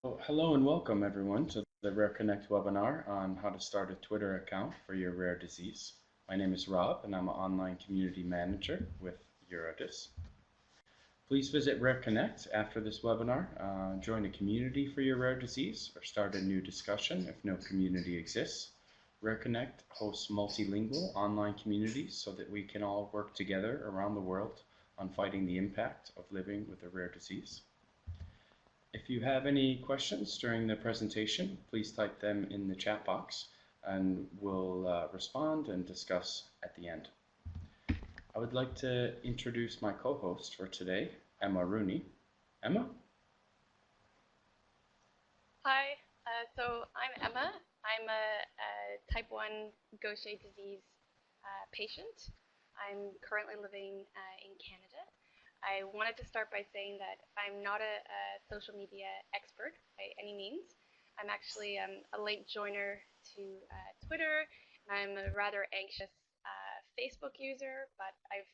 Hello and welcome everyone to the Rare Connect webinar on how to start a Twitter account for your rare disease. My name is Rob and I'm an online community manager with eurordis. Please visit Rare Connect after this webinar, join a community for your rare disease or start a new discussion if no community exists. Rare Connect hosts multilingual online communities so that we can all work together around the world on fighting the impact of living with a rare disease. If you have any questions during the presentation, please type them in the chat box and we'll respond and discuss at the end. I would like to introduce my co-host for today, Emma Rooney. Emma? Hi, so I'm Emma. I'm a type 1 Gaucher disease patient. I'm currently living in Canada. I wanted to start by saying that I'm not a social media expert by any means. I'm actually a late joiner to Twitter. I'm a rather anxious Facebook user, but I've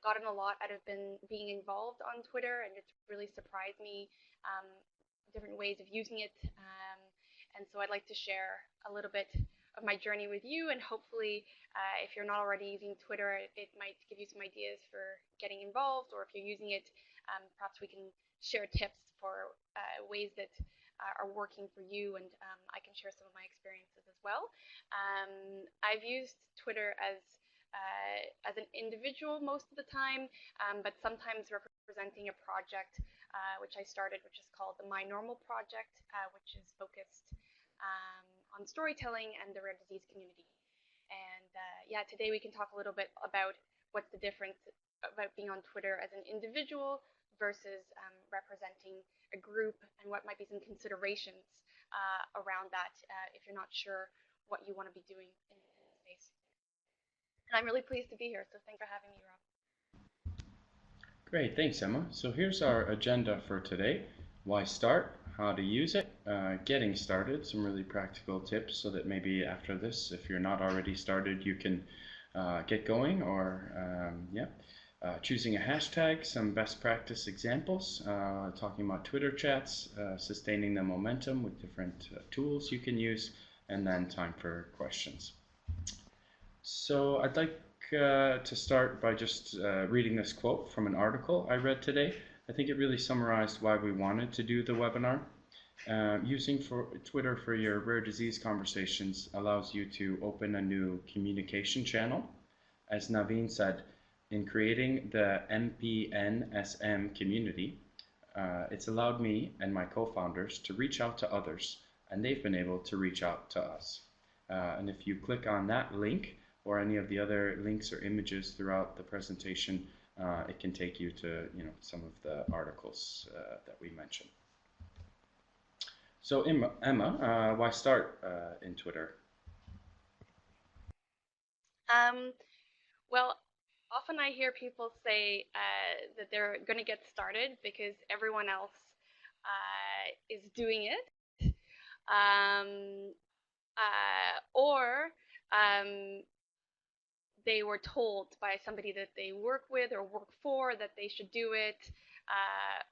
gotten a lot out of being involved on Twitter, and it's really surprised me different ways of using it. And so I'd like to share a little bit of my journey with you, and hopefully if you're not already using Twitter, it might give you some ideas for getting involved, or if you're using it, perhaps we can share tips for ways that are working for you, and I can share some of my experiences as well. I've used Twitter as an individual most of the time, but sometimes representing a project which I started, which is called the My Normal Project, which is focused on storytelling and the rare disease community. And yeah, today we can talk a little bit about what's the difference about being on Twitter as an individual versus representing a group, and what might be some considerations around that if you're not sure what you want to be doing in the space. And I'm really pleased to be here, so thanks for having me, Rob. Great, thanks Emma. So here's our agenda for today. Why start, how to use it, getting started, some really practical tips so that maybe after this, if you're not already started, you can get going, or choosing a hashtag, some best practice examples, talking about Twitter chats, sustaining the momentum with different tools you can use, and then time for questions. So I'd like to start by just reading this quote from an article I read today. I think it really summarized why we wanted to do the webinar. Using Twitter for your rare disease conversations allows you to open a new communication channel. As Naveen said, in creating the MPNSM community, it's allowed me and my co-founders to reach out to others, and they've been able to reach out to us. And if you click on that link, or any of the other links or images throughout the presentation, it can take you to some of the articles that we mentioned. So Emma, why start in Twitter? Well, often I hear people say that they're going to get started because everyone else is doing it, or they were told by somebody that they work with or work for that they should do it,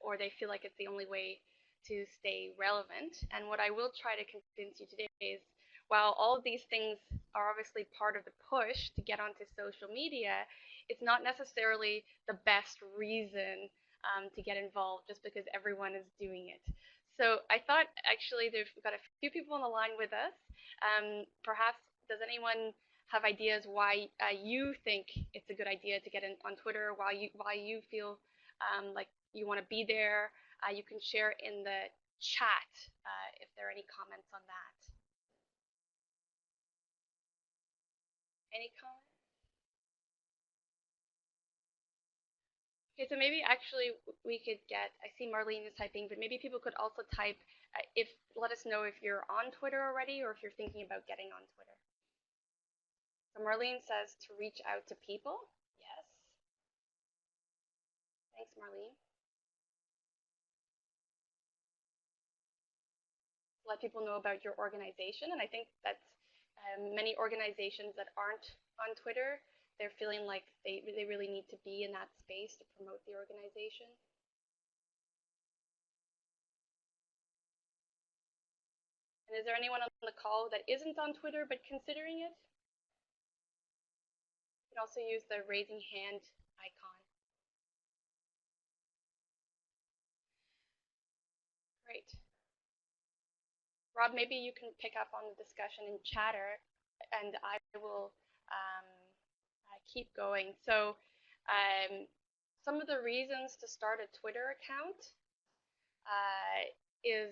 or they feel like it's the only way to stay relevant. And what I will try to convince you today is, while all of these things are obviously part of the push to get onto social media, it's not necessarily the best reason to get involved just because everyone is doing it. So I thought, actually, we've got a few people on the line with us. Perhaps, does anyone have ideas why you think it's a good idea to get on Twitter, why you feel like you want to be there? You can share in the chat if there are any comments on that. Any comments? Okay, so maybe actually we could get, I see Marlene is typing, but maybe people could also type, let us know if you're on Twitter already or if you're thinking about getting on Twitter. So Marlene says to reach out to people. Yes. Thanks, Marlene. Let people know about your organization, and I think that's many organizations that aren't on Twitter, they're feeling like they really need to be in that space to promote the organization. And is there anyone on the call that isn't on Twitter but considering it? You can also use the raising hand icon. Great. Rob, maybe you can pick up on the discussion in Chatter, and I will keep going. So some of the reasons to start a Twitter account is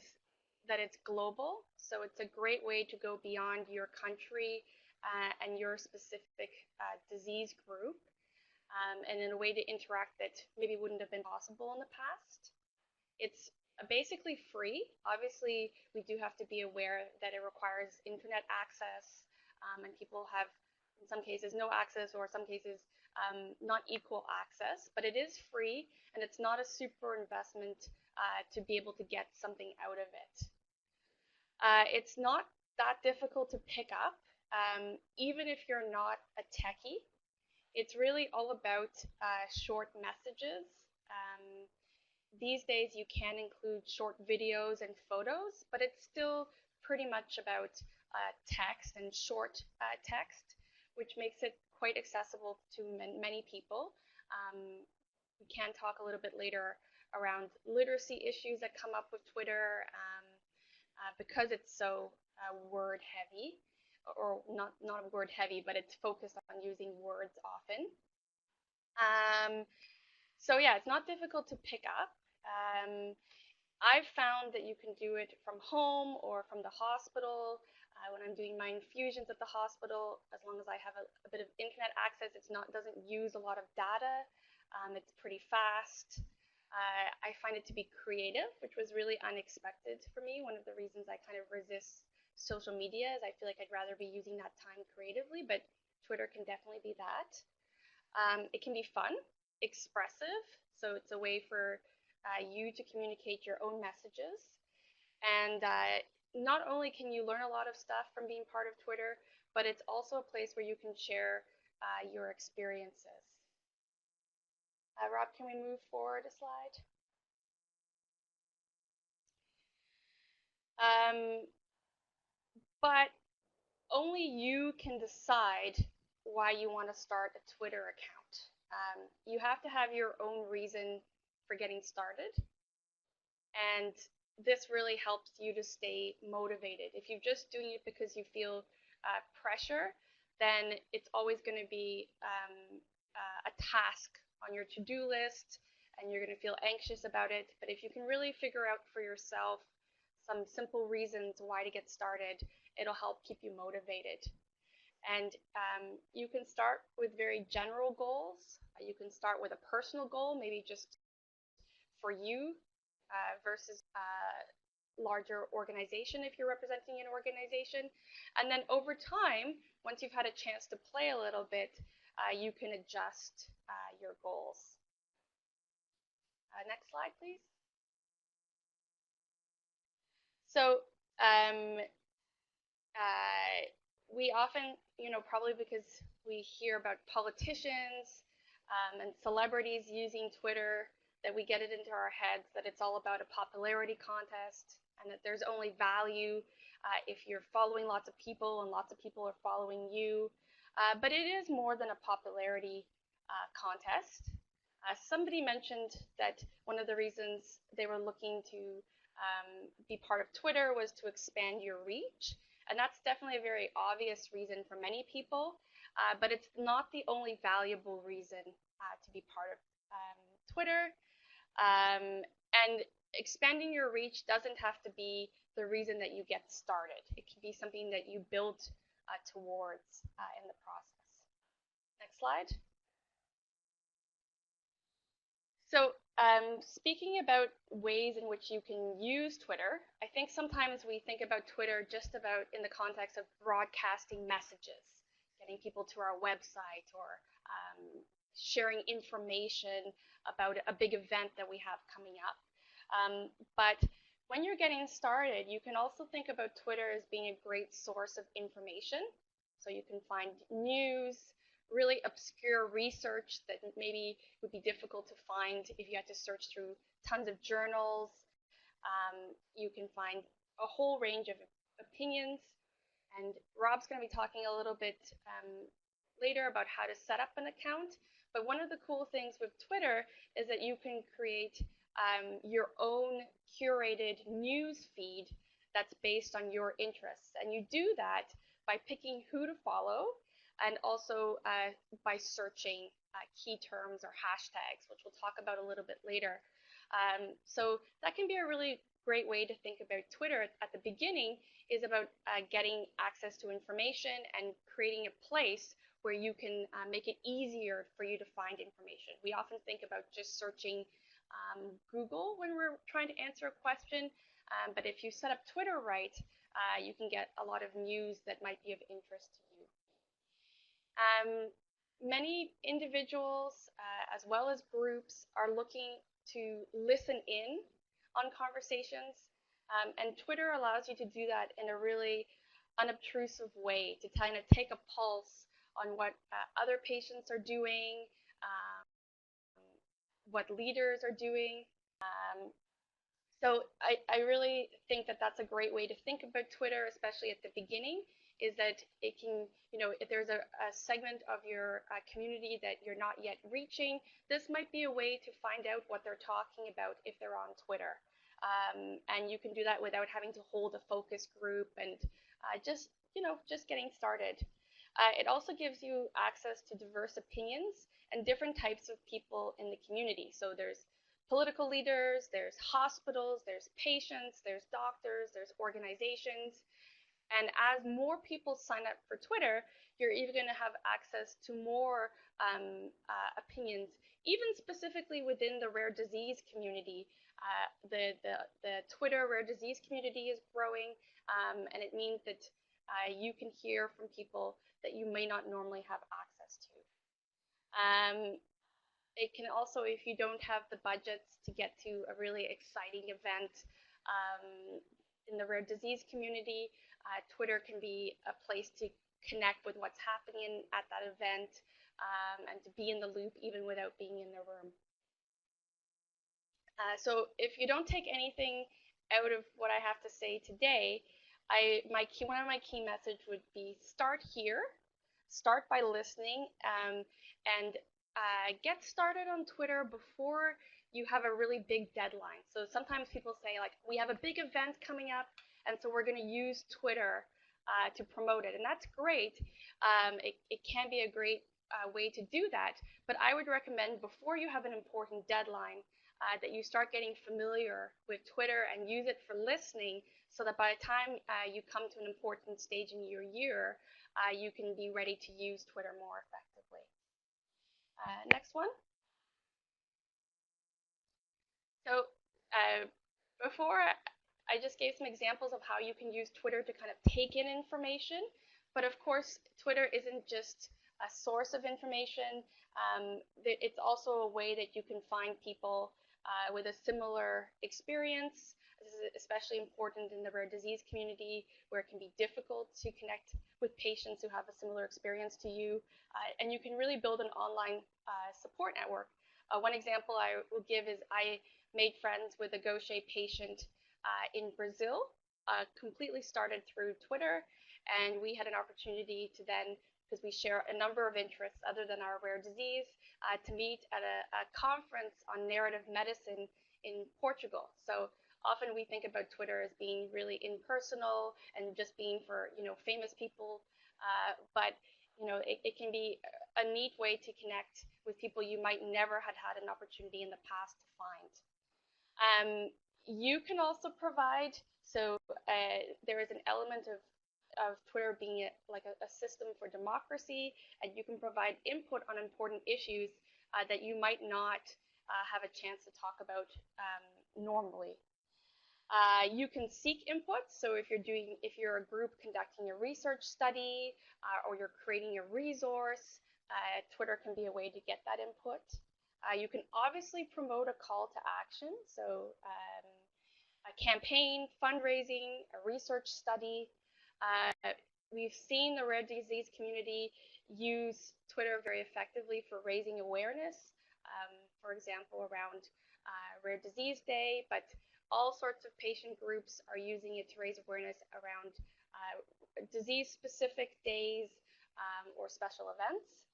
that it's global. So it's a great way to go beyond your country and your specific disease group, and in a way to interact that maybe wouldn't have been possible in the past. It's basically free. Obviously, we do have to be aware that it requires internet access, and people have, in some cases, no access, or some cases, not equal access. But it is free, and it's not a super investment to be able to get something out of it. It's not that difficult to pick up, even if you're not a techie. It's really all about short messages. These days you can include short videos and photos, but it's still pretty much about text and short text, which makes it quite accessible to many people. We can talk a little bit later around literacy issues that come up with Twitter because it's so word heavy, or not word heavy, but it's focused on using words often. So yeah, it's not difficult to pick up. I've found that you can do it from home or from the hospital. When I'm doing my infusions at the hospital, as long as I have a bit of internet access, doesn't use a lot of data. It's pretty fast. I find it to be creative, which was really unexpected for me. One of the reasons I kind of resist social media is I feel like I'd rather be using that time creatively, but Twitter can definitely be that. It can be fun, expressive, so it's a way for you to communicate your own messages. And not only can you learn a lot of stuff from being part of Twitter, but it's also a place where you can share your experiences. Rob, can we move forward a slide? But only you can decide why you want to start a Twitter account. You have to have your own reason for getting started, and this really helps you to stay motivated. If you're just doing it because you feel pressure, then it's always going to be a task on your to-do list, and you're going to feel anxious about it. But if you can really figure out for yourself some simple reasons why to get started, it'll help keep you motivated. And you can start with very general goals. You can start with a personal goal, maybe just for you versus larger organization if you're representing an organization. And then over time, once you've had a chance to play a little bit, you can adjust your goals. Next slide, please. So we often, probably because we hear about politicians and celebrities using Twitter, that we get it into our heads that it's all about a popularity contest, and that there's only value if you're following lots of people and lots of people are following you. But it is more than a popularity contest. Somebody mentioned that one of the reasons they were looking to be part of Twitter was to expand your reach. And that's definitely a very obvious reason for many people, but it's not the only valuable reason to be part of Twitter. And expanding your reach doesn't have to be the reason that you get started. It can be something that you build towards in the process. Next slide. So speaking about ways in which you can use Twitter, I think sometimes we think about Twitter just about in the context of broadcasting messages, getting people to our website, or sharing information about a big event that we have coming up. But when you're getting started, you can also think about Twitter as being a great source of information. So you can find news, really obscure research that maybe would be difficult to find if you had to search through tons of journals. You can find a whole range of opinions. And Rob's going to be talking a little bit later about how to set up an account. But one of the cool things with Twitter is that you can create your own curated news feed that's based on your interests. And you do that by picking who to follow and also by searching key terms or hashtags, which we'll talk about a little bit later. So that can be a really great way to think about Twitter at the beginning, is about getting access to information and creating a place where you can make it easier for you to find information. We often think about just searching Google when we're trying to answer a question, but if you set up Twitter right, you can get a lot of news that might be of interest to you. Many individuals, as well as groups, are looking to listen in on conversations, and Twitter allows you to do that in a really unobtrusive way, to kind of take a pulse on what other patients are doing, what leaders are doing. So I really think that that's a great way to think about Twitter, especially at the beginning, is that it can, if there's a segment of your community that you're not yet reaching, this might be a way to find out what they're talking about if they're on Twitter. And you can do that without having to hold a focus group and just getting started. It also gives you access to diverse opinions and different types of people in the community. So there's political leaders, there's hospitals, there's patients, there's doctors, there's organizations. And as more people sign up for Twitter, you're even going to have access to more opinions, even specifically within the rare disease community. The Twitter rare disease community is growing, and it means that you can hear from people that you may not normally have access to. It can also, if you don't have the budgets to get to a really exciting event in the rare disease community, Twitter can be a place to connect with what's happening at that event and to be in the loop even without being in the room. So if you don't take anything out of what I have to say today, one of my key messages would be start here, start by listening, and get started on Twitter before you have a really big deadline. So sometimes people say, like, we have a big event coming up, and so we're going to use Twitter to promote it. And that's great. It can be a great way to do that. But I would recommend before you have an important deadline that you start getting familiar with Twitter and use it for listening, so that by the time you come to an important stage in your year, you can be ready to use Twitter more effectively. Next one. So before, I just gave some examples of how you can use Twitter to kind of take in information. But of course, Twitter isn't just a source of information. It's also a way that you can find people with a similar experience. This is especially important in the rare disease community, where it can be difficult to connect with patients who have a similar experience to you. And you can really build an online support network. One example I will give is I made friends with a Gaucher patient in Brazil, completely started through Twitter, and we had an opportunity to then, because we share a number of interests other than our rare disease, to meet at a conference on narrative medicine in Portugal. So often we think about Twitter as being really impersonal and just being for famous people, but it can be a neat way to connect with people you might never had an opportunity in the past to find. You can also provide, so there is an element of Twitter being like a system for democracy, and you can provide input on important issues that you might not have a chance to talk about normally. You can seek input, so if you're a group conducting a research study or you're creating a resource, Twitter can be a way to get that input. You can obviously promote a call to action, so a campaign, fundraising, a research study. We've seen the rare disease community use Twitter very effectively for raising awareness, for example, around Rare Disease Day, but all sorts of patient groups are using it to raise awareness around disease-specific days or special events.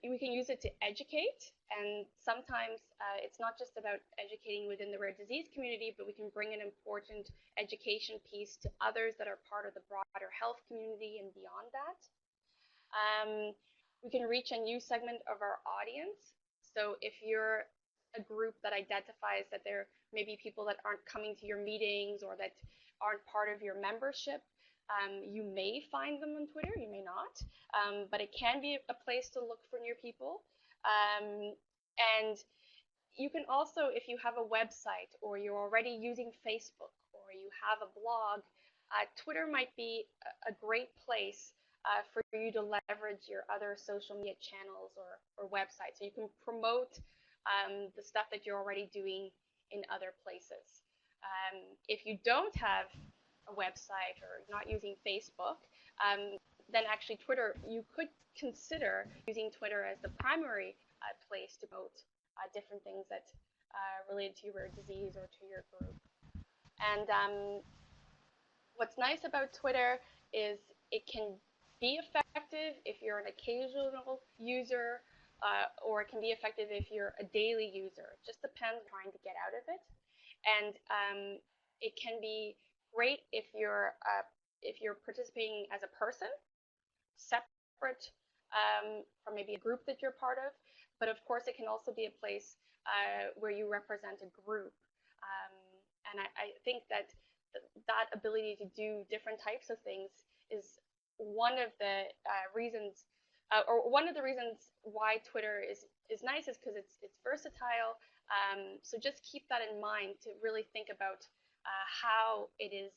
We can use it to educate, and sometimes it's not just about educating within the rare disease community, but we can bring an important education piece to others that are part of the broader health community and beyond that. We can reach a new segment of our audience. So if you're a group that identifies that there may be people that aren't coming to your meetings or that aren't part of your membership, you may find them on Twitter, you may not, but it can be a place to look for new people. And you can also, if you have a website or you're already using Facebook or you have a blog, Twitter might be a great place for you to leverage your other social media channels or websites. So you can promote the stuff that you're already doing in other places. If you don't have a website or not using Facebook, then actually Twitter, you could consider using Twitter as the primary place to promote different things that related to your rare disease or to your group. And what's nice about Twitter is it can be effective if you're an occasional user, or it can be effective if you're a daily user. It just depends on trying to get out of it. And it can be great if you're participating as a person, separate from maybe a group that you're part of. But of course, it can also be a place where you represent a group. And I think that that ability to do different types of things is one of the reasons, or one of the reasons why Twitter is nice, is because it's versatile. So just keep that in mind to really think about how it is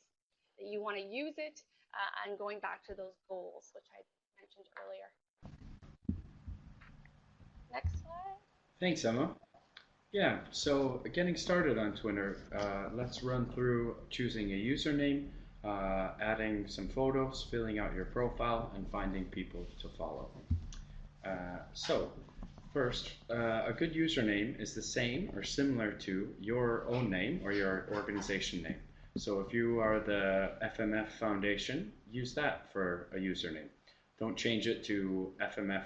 that you want to use it, and going back to those goals, which I mentioned earlier. Next slide. Thanks, Emma. Yeah, so getting started on Twitter, let's run through choosing a username, adding some photos, filling out your profile, and finding people to follow. So first, a good username is the same or similar to your own name or your organization name. So if you are the FMF Foundation, use that for a username. Don't change it to FMF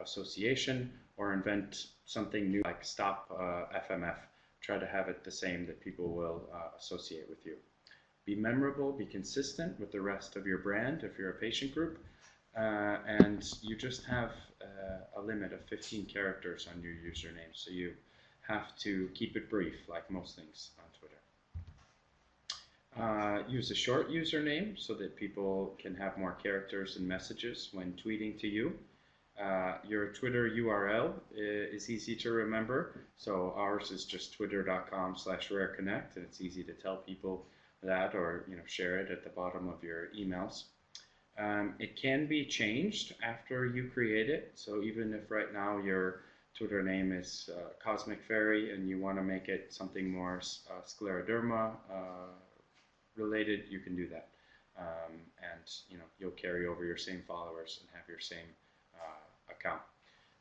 Association or invent something new like Stop FMF. Try to have it the same that people will associate with you. Be memorable, be consistent with the rest of your brand if you're a patient group, and you just have a limit of 15 characters on your username, so you have to keep it brief like most things on Twitter. Use a short username so that people can have more characters and messages when tweeting to you. Your Twitter URL is easy to remember, so ours is just twitter.com/rareconnect, and it's easy to tell people that, or share it at the bottom of your emails. It can be changed after you create it, so even if right now your Twitter name is Cosmic Fairy and you want to make it something more scleroderma related, you can do that, and you'll carry over your same followers and have your same account.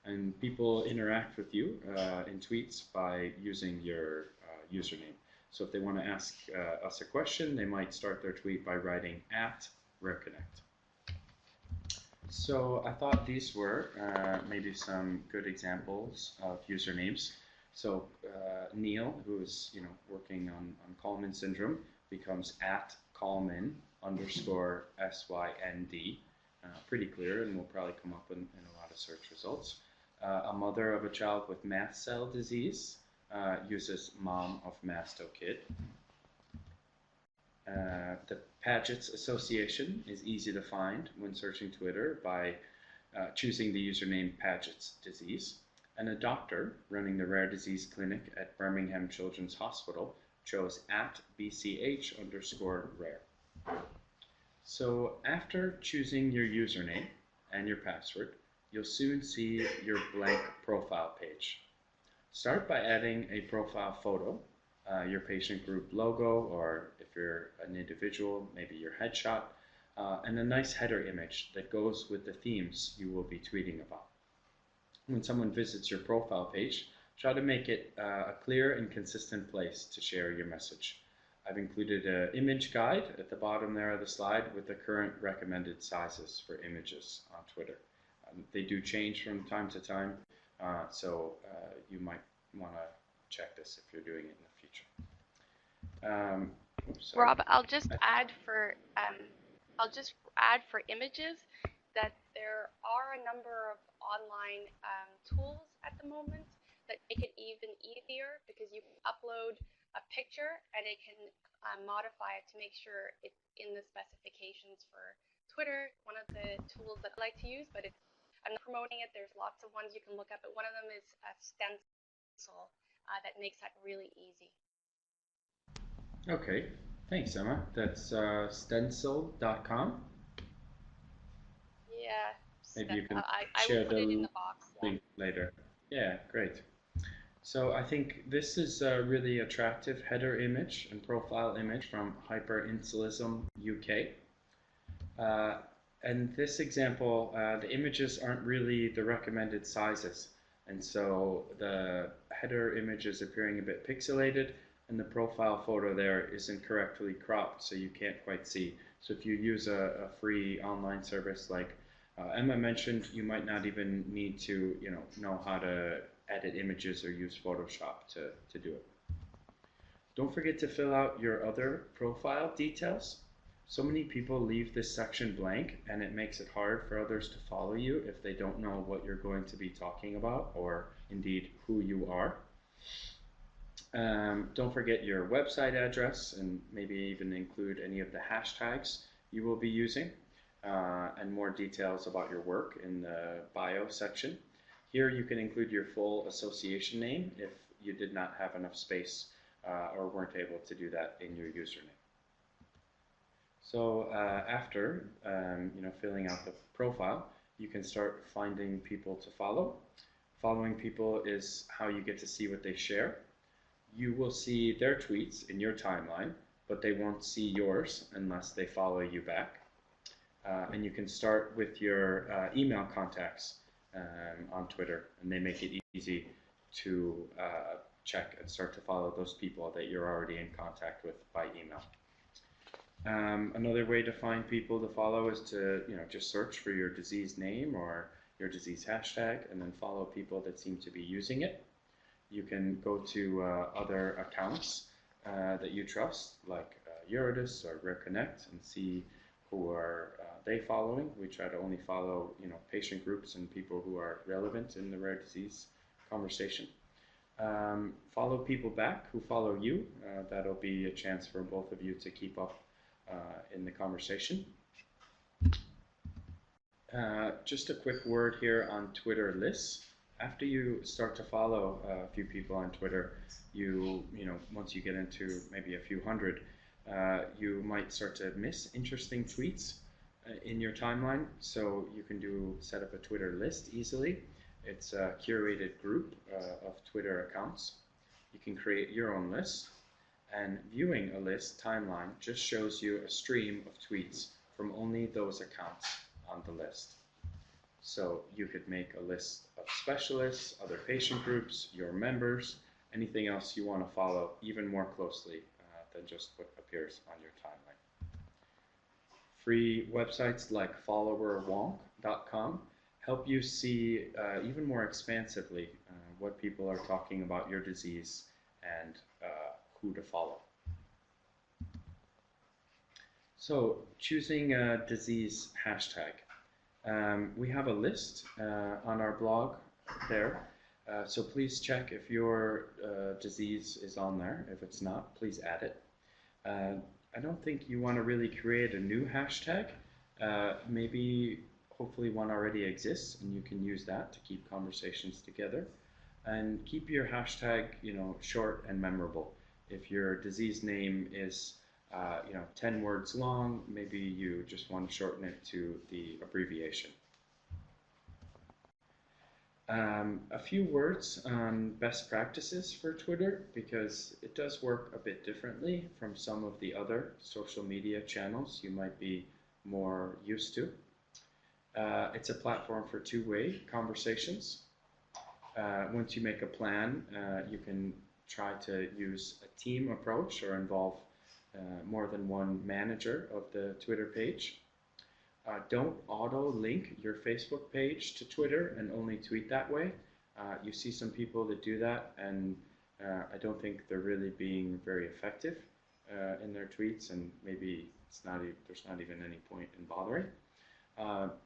And people interact with you in tweets by using your username. So if they want to ask us a question, they might start their tweet by writing @RareConnect. So I thought these were maybe some good examples of usernames. So Neil, who is working on Kallman syndrome, becomes @Kallman_SYND. Pretty clear, and will probably come up in a lot of search results. A mother of a child with mast cell disease uses Mom of Mastokid. The Paget's Association is easy to find when searching Twitter by choosing the username Paget's Disease. And a doctor running the rare disease clinic at Birmingham Children's Hospital chose @BCH_rare. So after choosing your username and your password, you'll soon see your blank profile page. Start by adding a profile photo, your patient group logo, or if you're an individual, maybe your headshot, and a nice header image that goes with the themes you will be tweeting about. When someone visits your profile page, Try to make it a clear and consistent place to share your message. I've included an image guide at the bottom there of the slide with the current recommended sizes for images on Twitter. They do change from time to time, so you might want to check this if you're doing it in the future. Rob, I'll just add for images that there are a number of online tools at the moment that make it even easier, because you can upload a picture and it can modify it to make sure it's in the specifications for Twitter. One of the tools that I like to use, but I'm not promoting it. There's lots of ones you can look up, but one of them is a stencil that makes that really easy. Okay, thanks, Emma. That's stencil.com. Yeah. Maybe you can I share will put it in the box link later. Yeah, great. So I think this is a really attractive header image and profile image from Hyperinsulism UK. And this example, the images aren't really the recommended sizes. And so the header image is appearing a bit pixelated, and the profile photo there isn't correctly cropped, so you can't quite see. So if you use a free online service like Emma mentioned, you might not even need to know how to edit images or use Photoshop to do it. Don't forget to fill out your other profile details. So many people leave this section blank, and it makes it hard for others to follow you if they don't know what you're going to be talking about, or indeed who you are. Don't forget your website address, and maybe even include any of the hashtags you will be using, and more details about your work in the bio section. Here you can include your full association name if you did not have enough space or weren't able to do that in your username. So after filling out the profile, you can start finding people to follow. Following people is how you get to see what they share. You will see their tweets in your timeline, but they won't see yours unless they follow you back. And you can start with your email contacts on Twitter, and they make it easy to check and start to follow those people that you're already in contact with by email. Another way to find people to follow is to just search for your disease name or your disease hashtag, and then follow people that seem to be using it. You can go to other accounts that you trust, like Eurordis or Rare Connect, and see who are they following. We try to only follow patient groups and people who are relevant in the rare disease conversation. Follow people back who follow you. That'll be a chance for both of you to keep up in the conversation. Just a quick word here on Twitter lists. After you start to follow a few people on Twitter, once you get into maybe a few hundred, you might start to miss interesting tweets in your timeline. So you can set up a Twitter list easily. It's a curated group of Twitter accounts. You can create your own list, and viewing a list timeline just shows you a stream of tweets from only those accounts on the list. So you could make a list of specialists, other patient groups, your members, anything else you want to follow even more closely than just what appears on your timeline. Free websites like followerwonk.com help you see even more expansively what people are talking about your disease and who to follow. So choosing a disease hashtag. We have a list on our blog there, so please check if your disease is on there. If it's not, please add it. I don't think you want to really create a new hashtag. Maybe hopefully one already exists, and you can use that to keep conversations together. And keep your hashtag short and memorable. If your disease name is 10 words long, maybe you just want to shorten it to the abbreviation. A few words on best practices for Twitter, because it does work a bit differently from some of the other social media channels you might be more used to. It's a platform for two-way conversations. Once you make a plan, you can try to use a team approach or involve more than one manager of the Twitter page. Don't auto link your Facebook page to Twitter and only tweet that way. You see some people that do that, and I don't think they're really being very effective in their tweets, and maybe there's not even any point in bothering.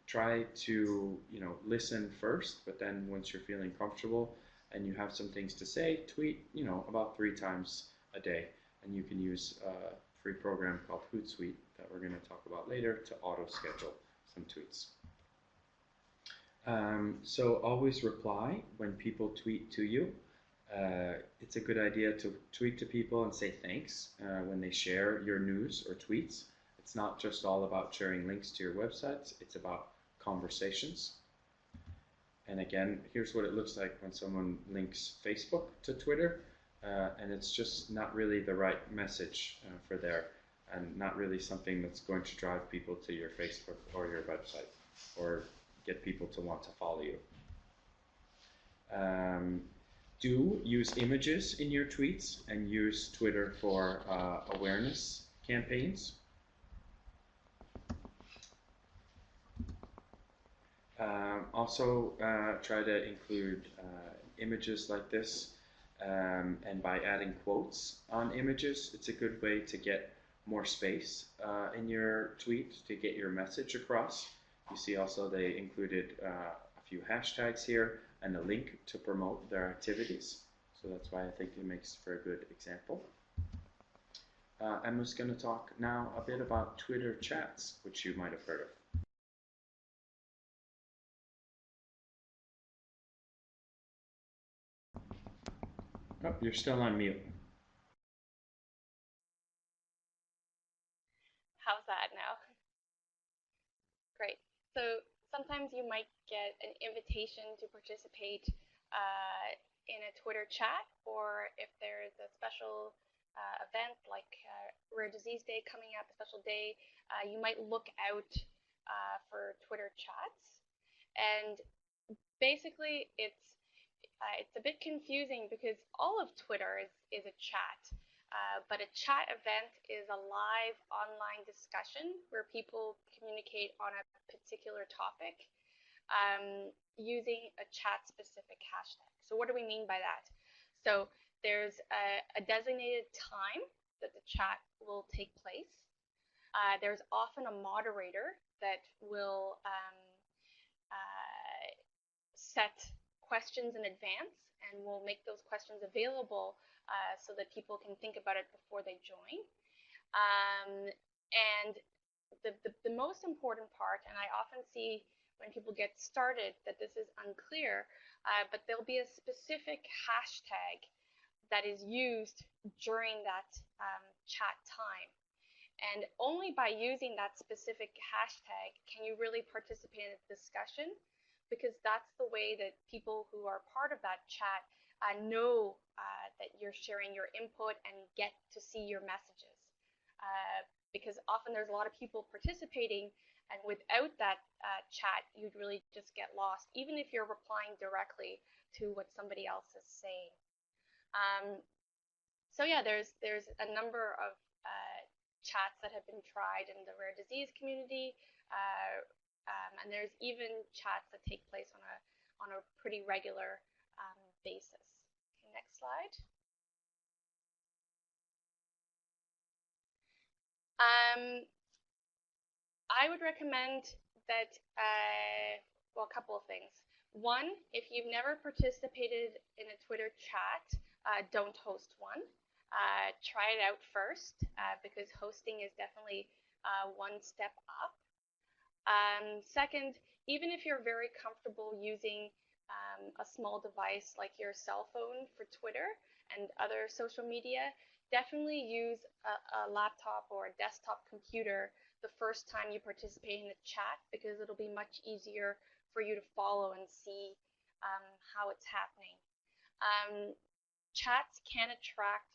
Try to listen first, but then once you're feeling comfortable and you have some things to say, tweet about 3 times a day, and you can use a free program called Hootsuite that we're going to talk about later to auto schedule some tweets. So always reply when people tweet to you. It's a good idea to tweet to people and say thanks when they share your news or tweets. It's not just all about sharing links to your websites, it's about conversations. And again, here's what it looks like when someone links Facebook to Twitter, and it's just not really the right message for there, and not really something that's going to drive people to your Facebook or your website, or get people to want to follow you. Do use images in your tweets, and use Twitter for awareness campaigns. Also, try to include images like this, and by adding quotes on images, it's a good way to get more space in your tweet to get your message across. You see also they included a few hashtags here and a link to promote their activities. So that's why I think it makes for a good example. I'm just going to talk now a bit about Twitter chats, which you might have heard of. Oh, you're still on mute. How's that now? Great. So sometimes you might get an invitation to participate in a Twitter chat, or if there's a special event like Rare Disease Day coming up, a special day, you might look out for Twitter chats. And basically, it's a bit confusing because all of Twitter is a chat. But a chat event is a live online discussion where people communicate on a particular topic using a chat-specific hashtag. So what do we mean by that? So there's a designated time that the chat will take place. There's often a moderator that will set questions in advance and will make those questions available so that people can think about it before they join. And the most important part, and I often see when people get started that this is unclear, but there'll be a specific hashtag that is used during that chat time. And only by using that specific hashtag can you really participate in a discussion, because that's the way that people who are part of that chat know that you're sharing your input and get to see your messages. Because often there's a lot of people participating, and without that chat, you'd really just get lost, even if you're replying directly to what somebody else is saying. So yeah, there's a number of chats that have been tried in the rare disease community, and there's even chats that take place on a pretty regular basis. Okay, next slide. I would recommend that, well, a couple of things. One, if you've never participated in a Twitter chat, don't host one. Try it out first, because hosting is definitely one step up. Second, even if you're very comfortable using a small device like your cell phone for Twitter and other social media, definitely use a laptop or a desktop computer the first time you participate in a chat, because it'll be much easier for you to follow and see how it's happening. Chats can attract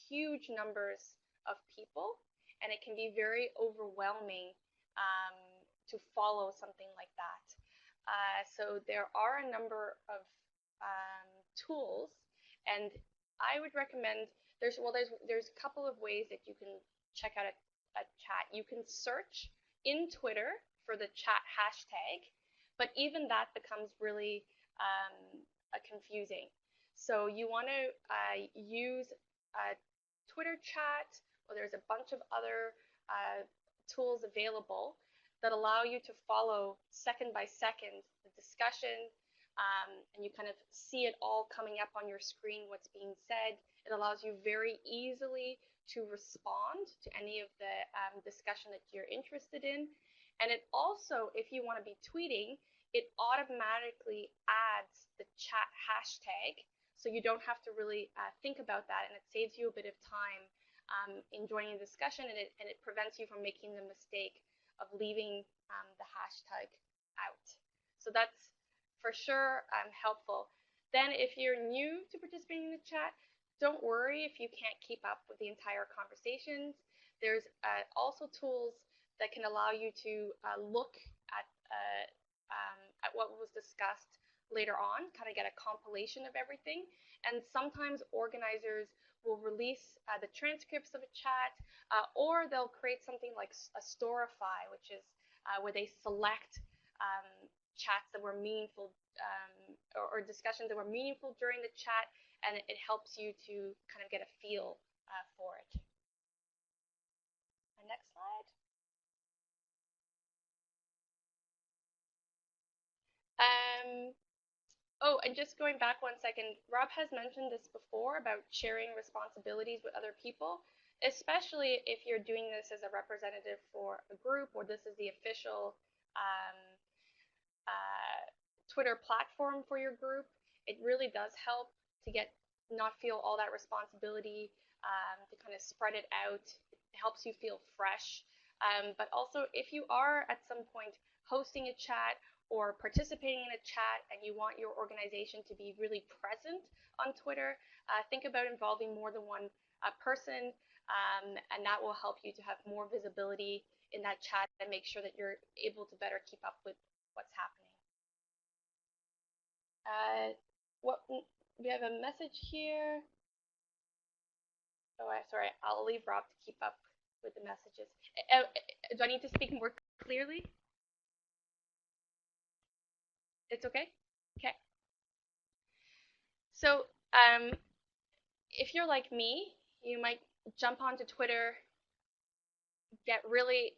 huge numbers of people, and it can be very overwhelming to follow something like that. So there are a number of tools, and I would recommend there's a couple of ways that you can check out a chat. You can search in Twitter for the chat hashtag, but even that becomes really confusing. So you want to use Twitter chat, or there's a bunch of other tools available that allow you to follow second by second the discussion, and you kind of see it all coming up on your screen, what's being said. It allows you very easily to respond to any of the discussion that you're interested in. And it also, if you want to be tweeting, it automatically adds the chat hashtag, so you don't have to really think about that, and it saves you a bit of time in joining the discussion, and it prevents you from making the mistake of leaving the hashtag out. So that's for sure helpful. Then if you're new to participating in the chat, don't worry if you can't keep up with the entire conversations. There's also tools that can allow you to look at what was discussed later on, kind of get a compilation of everything. And sometimes organizers will release the transcripts of a chat, or they'll create something like a Storify, which is where they select chats that were meaningful or discussions that were meaningful during the chat, and it helps you to kind of get a feel for it. Next slide. Oh, and just going back 1 second, Rob has mentioned this before about sharing responsibilities with other people, especially if you're doing this as a representative for a group, or this is the official Twitter platform for your group. It really does help to not feel all that responsibility, to kind of spread it out. It helps you feel fresh. But also, if you are at some point hosting a chat or participating in a chat and you want your organization to be really present on Twitter, think about involving more than one person, and that will help you to have more visibility in that chat and make sure that you're able to better keep up with what's happening. We have a message here. Oh, sorry, I'll leave Rob to keep up with the messages. Do I need to speak more clearly? It's okay? Okay. So, if you're like me, you might jump onto Twitter, get really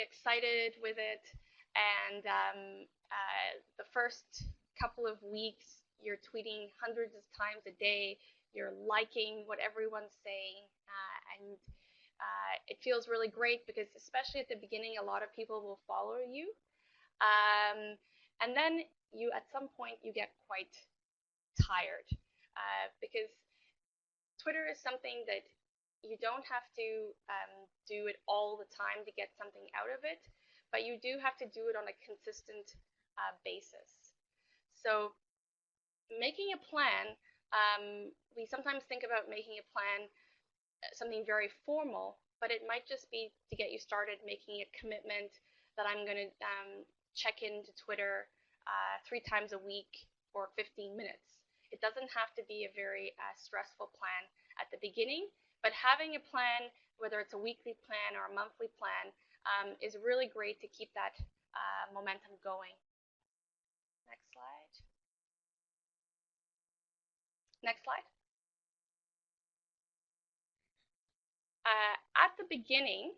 excited with it, and the first couple of weeks, you're tweeting hundreds of times a day, you're liking what everyone's saying, and it feels really great because, especially at the beginning, a lot of people will follow you. And then at some point, you get quite tired because Twitter is something that you don't have to do it all the time to get something out of it, but you do have to do it on a consistent basis. So making a plan, we sometimes think about making a plan something very formal, but it might just be to get you started, making a commitment that I'm going to check into Twitter 3 times a week for 15 minutes. It doesn't have to be a very stressful plan at the beginning, but having a plan, whether it's a weekly plan or a monthly plan, is really great to keep that momentum going. Next slide. Next slide. At the beginning,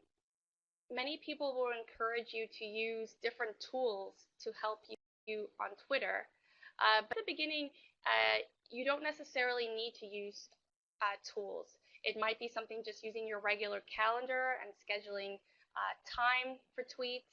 many people will encourage you to use different tools to help you on Twitter. But at the beginning, you don't necessarily need to use tools. It might be something just using your regular calendar and scheduling time for tweets.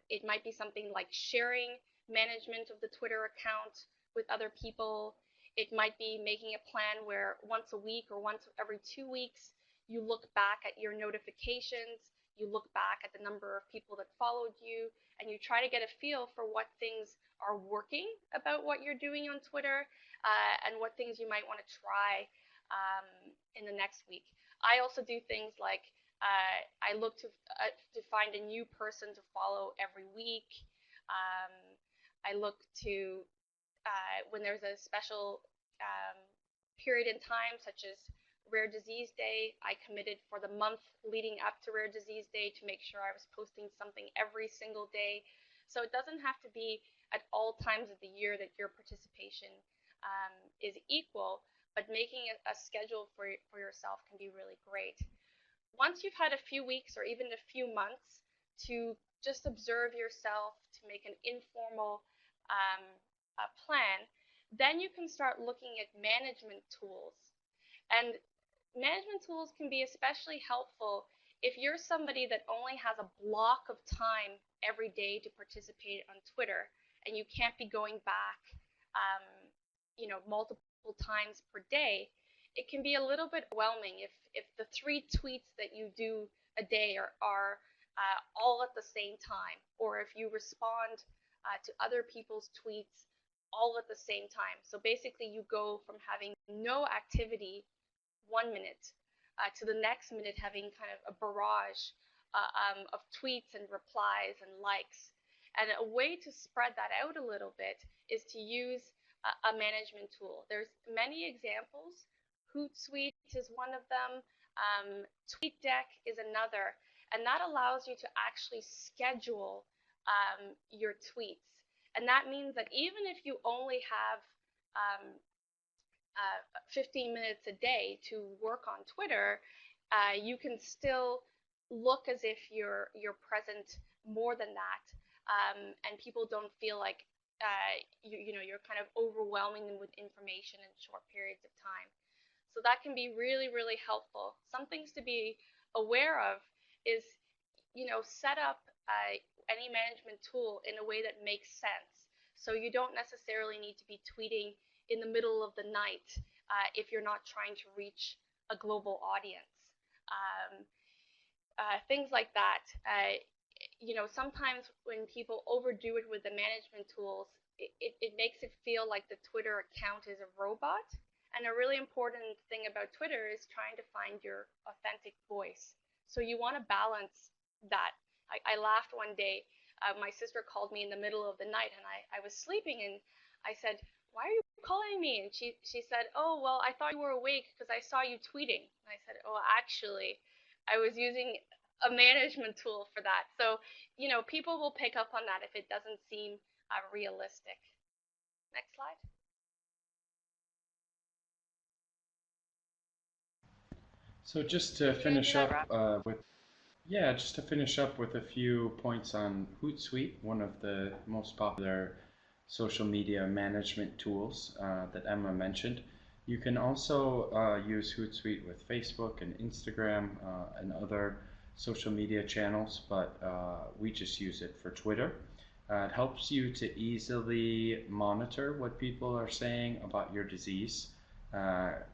It might be something like sharing management of the Twitter account with other people. It might be making a plan where once a week or once every 2 weeks, you look back at your notifications, you look back at the number of people that followed you, and you try to get a feel for what things are working about what you're doing on Twitter, and what things you might want to try in the next week. I also do things like I look to find a new person to follow every week. I look to when there's a special period in time, such as Rare Disease Day, I committed for the month leading up to Rare Disease Day to make sure I was posting something every single day. So it doesn't have to be at all times of the year that your participation is equal, but making a schedule for yourself can be really great. Once you've had a few weeks or even a few months to just observe yourself, to make an informal plan, then you can start looking at management tools. And management tools can be especially helpful if you're somebody that only has a block of time every day to participate on Twitter, and you can't be going back, multiple times per day. It can be a little bit overwhelming if the 3 tweets that you do a day are all at the same time, or if you respond to other people's tweets all at the same time. So basically, you go from having no activity 1 minute to the next minute having kind of a barrage of tweets and replies and likes. And a way to spread that out a little bit is to use a management tool. There's many examples. Hootsuite is one of them. TweetDeck is another. And that allows you to actually schedule your tweets. And that means that even if you only have 15 minutes a day to work on Twitter, you can still look as if you're present more than that, and people don't feel like you're kind of overwhelming them with information in short periods of time. So that can be really, really helpful. Some things to be aware of is, set up any management tool in a way that makes sense. So you don't necessarily need to be tweeting in the middle of the night if you're not trying to reach a global audience. Things like that. Sometimes when people overdo it with the management tools, it makes it feel like the Twitter account is a robot. And a really important thing about Twitter is trying to find your authentic voice. So you want to balance that. I laughed one day. My sister called me in the middle of the night, and I was sleeping, and I said, "Why are you calling me?" And she said, "Oh, well, I thought you were awake because I saw you tweeting." And I said, "Oh, actually, I was using a management tool for that." So, people will pick up on that if it doesn't seem realistic. Next slide. So just to finish up just to finish up with a few points on Hootsuite, one of the most popular social media management tools that Emma mentioned. You can also use Hootsuite with Facebook and Instagram and other social media channels, but we just use it for Twitter. It helps you to easily monitor what people are saying about your disease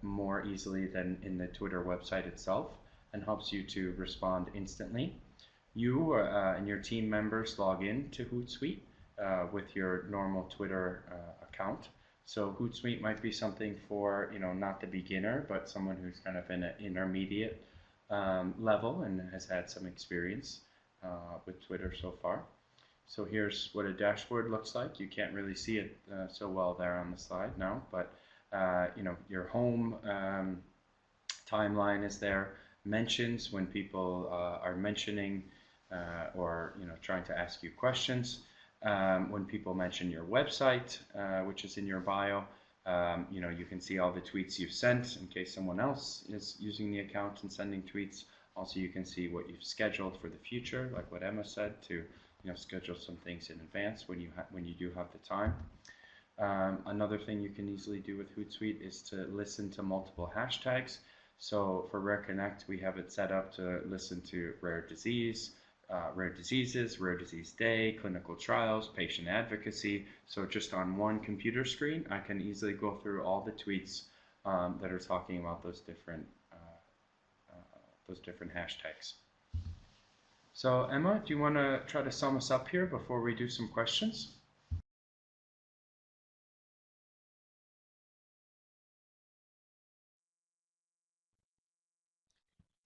more easily than in the Twitter website itself, and helps you to respond instantly. You and your team members log in to Hootsuite with your normal Twitter account. So Hootsuite might be something for, not the beginner, but someone who's kind of in an intermediate level and has had some experience with Twitter so far. So here's what a dashboard looks like. You can't really see it so well there on the slide now, but your home timeline is there. Mentions when people are mentioning or trying to ask you questions. When people mention your website, which is in your bio, you can see all the tweets you've sent in case someone else is using the account and sending tweets. Also, you can see what you've scheduled for the future, like what Emma said, to schedule some things in advance when you do have the time. Another thing you can easily do with Hootsuite is to listen to multiple hashtags. So for Rare Connect, we have it set up to listen to rare diseases, Rare Disease Day, clinical trials, patient advocacy. So just on one computer screen, I can easily go through all the tweets that are talking about those different hashtags. So Emma, do you want to try to sum us up here before we do some questions?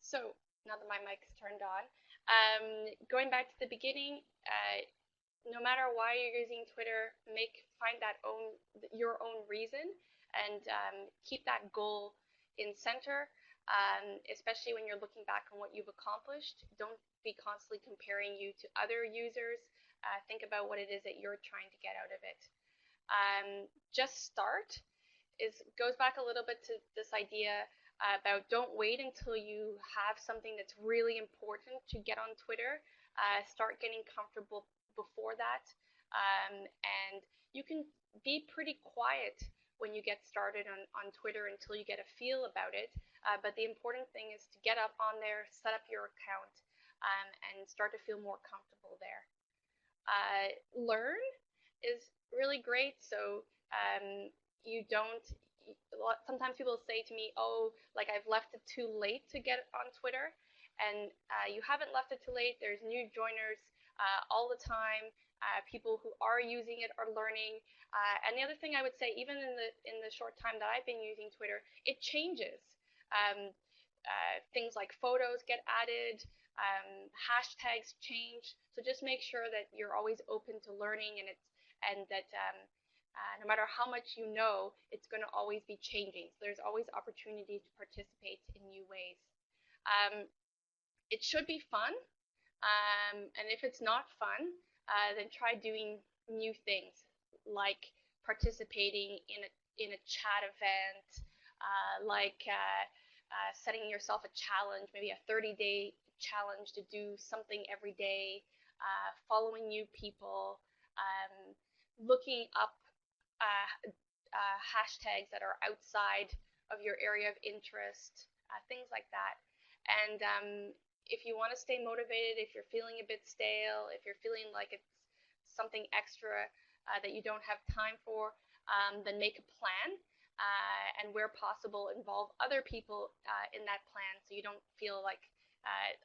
So now that my mic's turned on, going back to the beginning, no matter why you're using Twitter, find your own reason, and keep that goal in center. Especially when you're looking back on what you've accomplished. Don't be constantly comparing you to other users. Think about what it is that you're trying to get out of it. Just start goes back a little bit to this idea about don't wait until you have something that's really important to get on Twitter. Start getting comfortable before that. And you can be pretty quiet when you get started on Twitter until you get a feel about it. But the important thing is to get up on there, set up your account, and start to feel more comfortable there. Learn is really great. So you don't. Sometimes people say to me, "Oh, like I've left it too late to get on Twitter," and you haven't left it too late. There's new joiners all the time. People who are using it are learning. And the other thing I would say, even in the short time that I've been using Twitter, it changes. Things like photos get added, hashtags change. So just make sure that you're always open to learning, and that no matter how much you know, it's going to always be changing. So there's always opportunity to participate in new ways. It should be fun, and if it's not fun, then try doing new things, like participating in a chat event, setting yourself a challenge, maybe a 30-day challenge to do something every day, following new people, looking up hashtags that are outside of your area of interest, things like that. And if you want to stay motivated, if you're feeling a bit stale, if you're feeling like it's something extra that you don't have time for, then make a plan. And where possible, involve other people in that plan so you don't feel like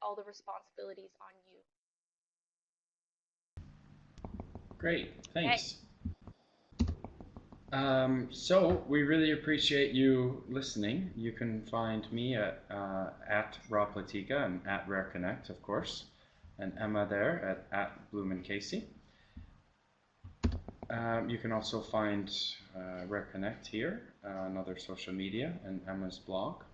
all the responsibilities on you. Great, thanks. Okay. So we really appreciate you listening. You can find me at Rob Latika and at Rare Connect, of course, and Emma there at Bloom and Casey. You can also find Rare Connect here on other social media and Emma's blog,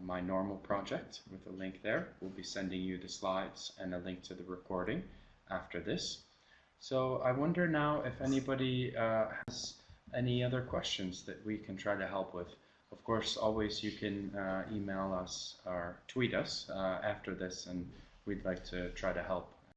My Normal Project, with a link there. We'll be sending you the slides and a link to the recording after this. So I wonder now if anybody has any other questions that we can try to help with. Of course, always you can email us or tweet us after this, and we'd like to try to help